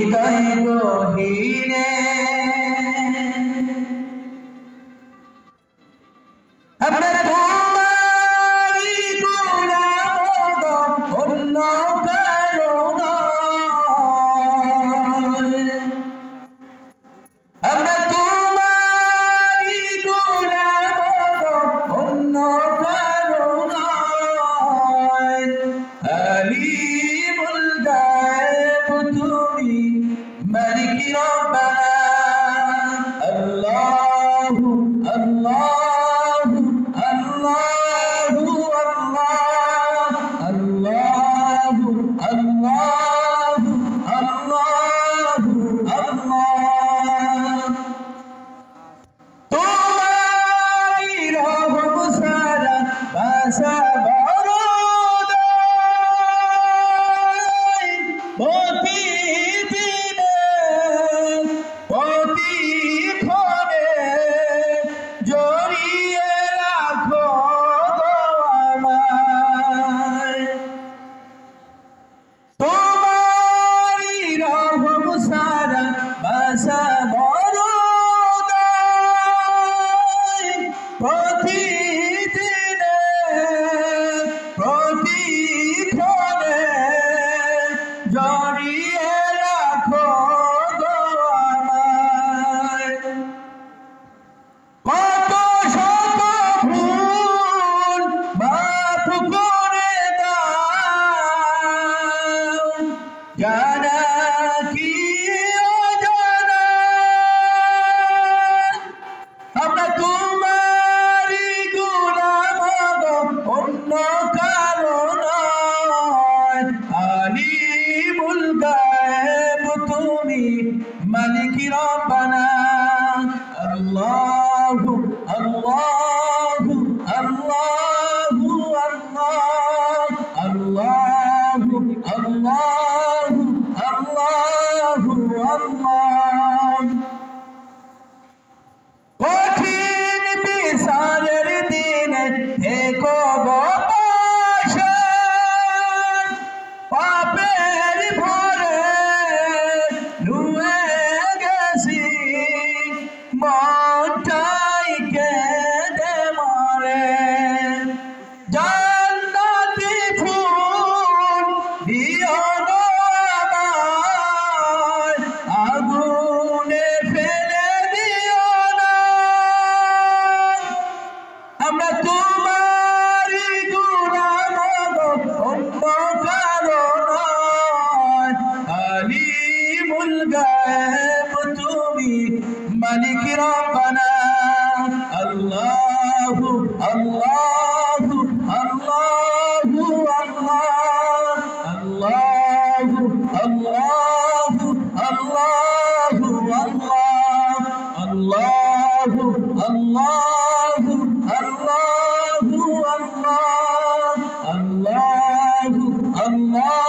হৃদয় গহীনে আমরা তোমারই গোলাম অন্য কারো নয়। আমরা তোমারই গোলাম অন্য কারো নয়। আলিমুল গায়ব তুমি মালিক রব্বানা। আল্লাহু আল্লাহু আল্লাহু আল্লাহু আল্লাহু আল্লাহু আল্লাহ। তোমারই রহম সারা বাসা প্রতিদিনে প্রতিক্ষণে জড়িয়ে রাখো আমায়। তোমারই রহম সারা বাসা প্রতিদিনে প্রতিক্ষণে জড়িয়ে রাখো আমায়। কত শত ভুল মাফ করে দাও, জানা কি অজানা। আমরা তোমারই গোলাম অন্য কারো নয়। আলিমুল গায়ব তুমি মালিক রব্বানা। আল্লাহু আল্লাহু আল্লাহু আল্লাহু আল্লাহু আল্লাহু আল্লাহ। কঠিন বিচারের দিনে থেকো গো পাশে, পাপের ভরে নুয়ে গেছি মনটাই কেঁদে মরে। জান্নাতি ফুল দিও গো আমায়, আগুনে ফেলে দিও না। আমরা তোমারই গোলাম অন্য কারো নয়। আলিমুল গায়ব তুমি মালিক রব্বানা। আল্লাহু আল্লাহু আল্লাহু আল্লাহু আল্লাহু আল্লাহু আল্লাহু আল্লাহু আল্লাহু আল্লাহু আল্লাহু আল্লাহ।